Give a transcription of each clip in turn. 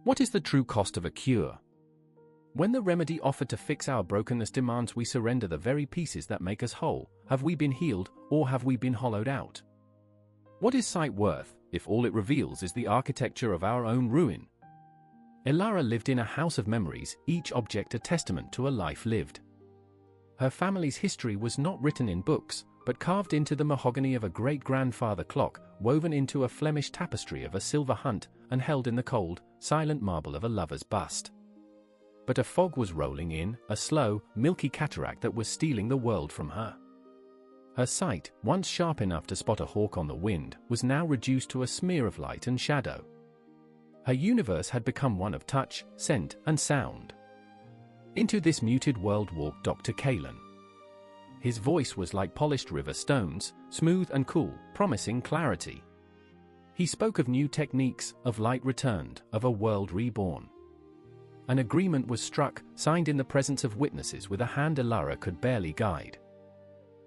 What is the true cost of a cure? When the remedy offered to fix our brokenness demands we surrender the very pieces that make us whole, have we been healed, or have we been hollowed out? What is sight worth, if all it reveals is the architecture of our own ruin? Elara lived in a house of memories, each object a testament to a life lived. Her family's history was not written in books, but carved into the mahogany of a great-grandfather clock, woven into a Flemish tapestry of a silver hunt, and held in the cold, silent marble of a lover's bust. But a fog was rolling in, a slow, milky cataract that was stealing the world from her. Her sight, once sharp enough to spot a hawk on the wind, was now reduced to a smear of light and shadow. Her universe had become one of touch, scent, and sound. Into this muted world walked Dr. Kalen. His voice was like polished river stones, smooth and cool, promising clarity. He spoke of new techniques, of light returned, of a world reborn. An agreement was struck, signed in the presence of witnesses with a hand Elara could barely guide.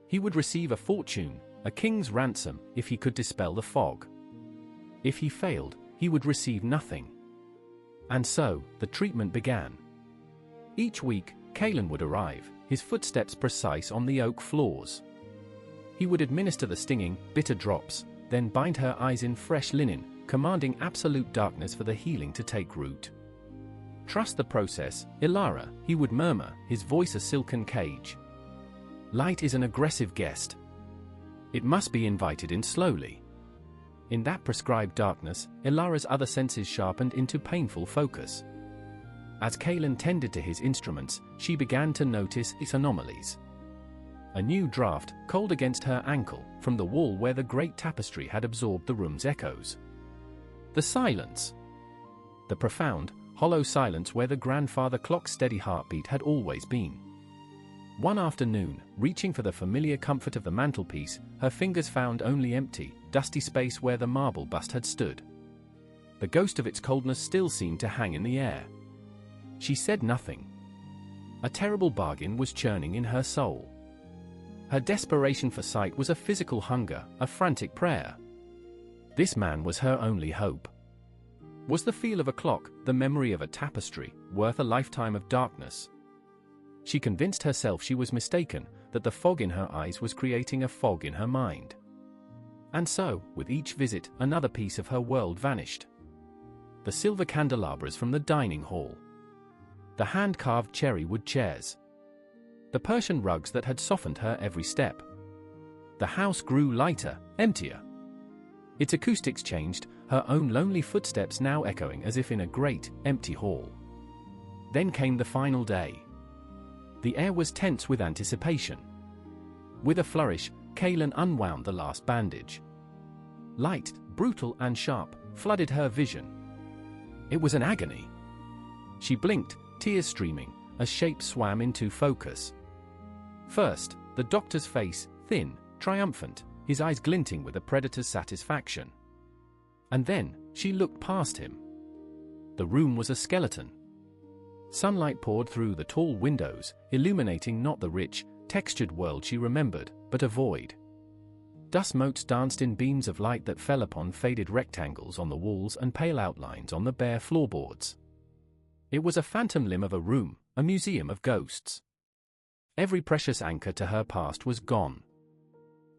He would receive a fortune, a king's ransom, if he could dispel the fog. If he failed, he would receive nothing. And so, the treatment began. Each week, Kalen would arrive, his footsteps precise on the oak floors. He would administer the stinging, bitter drops, then bind her eyes in fresh linen, commanding absolute darkness for the healing to take root. Trust the process, Elara, he would murmur, his voice a silken cage. Light is an aggressive guest. It must be invited in slowly. In that prescribed darkness, Elara's other senses sharpened into painful focus. As Kalen tended to his instruments, she began to notice its anomalies. A new draft, cold against her ankle, from the wall where the great tapestry had absorbed the room's echoes. The silence. The profound, hollow silence where the grandfather clock's steady heartbeat had always been. One afternoon, reaching for the familiar comfort of the mantelpiece, her fingers found only empty, dusty space where the marble bust had stood. The ghost of its coldness still seemed to hang in the air. She said nothing. A terrible bargain was churning in her soul. Her desperation for sight was a physical hunger, a frantic prayer. This man was her only hope. Was the feel of a clock, the memory of a tapestry, worth a lifetime of darkness? She convinced herself she was mistaken, that the fog in her eyes was creating a fog in her mind. And so, with each visit, another piece of her world vanished. The silver candelabras from the dining hall. The hand-carved cherry-wood chairs. The Persian rugs that had softened her every step. The house grew lighter, emptier. Its acoustics changed, her own lonely footsteps now echoing as if in a great, empty hall. Then came the final day. The air was tense with anticipation. With a flourish, Kalen unwound the last bandage. Light, brutal and sharp, flooded her vision. It was an agony. She blinked, tears streaming, a shape swam into focus. First, the doctor's face, thin, triumphant, his eyes glinting with a predator's satisfaction. And then, she looked past him. The room was a skeleton. Sunlight poured through the tall windows, illuminating not the rich, textured world she remembered, but a void. Dust motes danced in beams of light that fell upon faded rectangles on the walls and pale outlines on the bare floorboards. It was a phantom limb of a room, a museum of ghosts. Every precious anchor to her past was gone.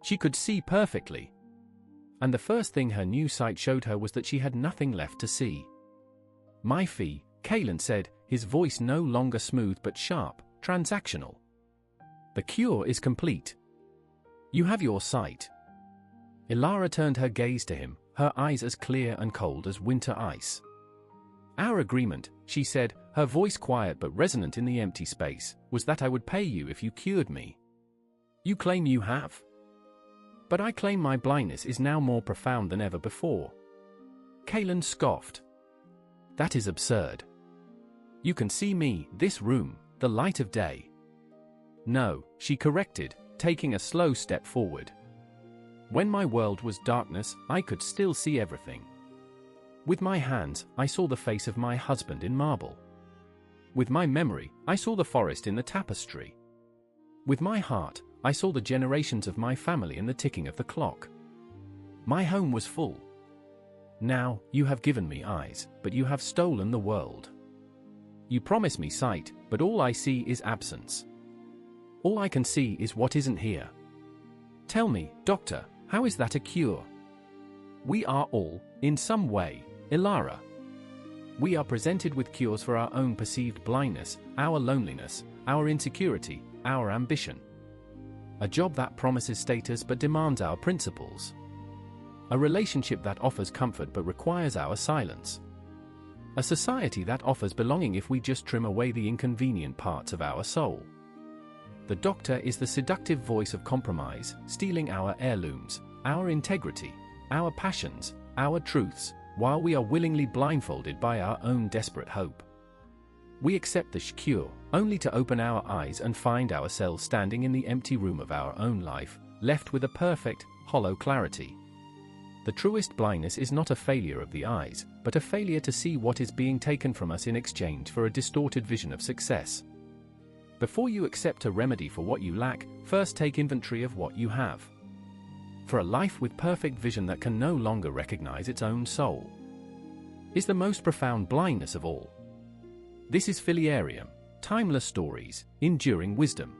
She could see perfectly. And the first thing her new sight showed her was that she had nothing left to see. My fee, Kalen said, his voice no longer smooth but sharp, transactional. The cure is complete. You have your sight. Elara turned her gaze to him, her eyes as clear and cold as winter ice. Our agreement, she said, her voice quiet but resonant in the empty space, was that I would pay you if you cured me. You claim you have. But I claim my blindness is now more profound than ever before. Kalen scoffed. That is absurd. You can see me, this room, the light of day. No, she corrected, taking a slow step forward. When my world was darkness, I could still see everything. With my hands, I saw the face of my husband in marble. With my memory, I saw the forest in the tapestry. With my heart, I saw the generations of my family in the ticking of the clock. My home was full. Now, you have given me eyes, but you have stolen the world. You promise me sight, but all I see is absence. All I can see is what isn't here. Tell me, doctor, how is that a cure? We are all, in some way, Elara. We are presented with cures for our own perceived blindness, our loneliness, our insecurity, our ambition. A job that promises status but demands our principles. A relationship that offers comfort but requires our silence. A society that offers belonging if we just trim away the inconvenient parts of our soul. The doctor is the seductive voice of compromise, stealing our heirlooms, our integrity, our passions, our truths, while we are willingly blindfolded by our own desperate hope. We accept the cure, only to open our eyes and find ourselves standing in the empty room of our own life, left with a perfect, hollow clarity. The truest blindness is not a failure of the eyes, but a failure to see what is being taken from us in exchange for a distorted vision of success. Before you accept a remedy for what you lack, first take inventory of what you have. For a life with perfect vision that can no longer recognize its own soul is the most profound blindness of all. This is Filiarium, timeless stories, enduring wisdom.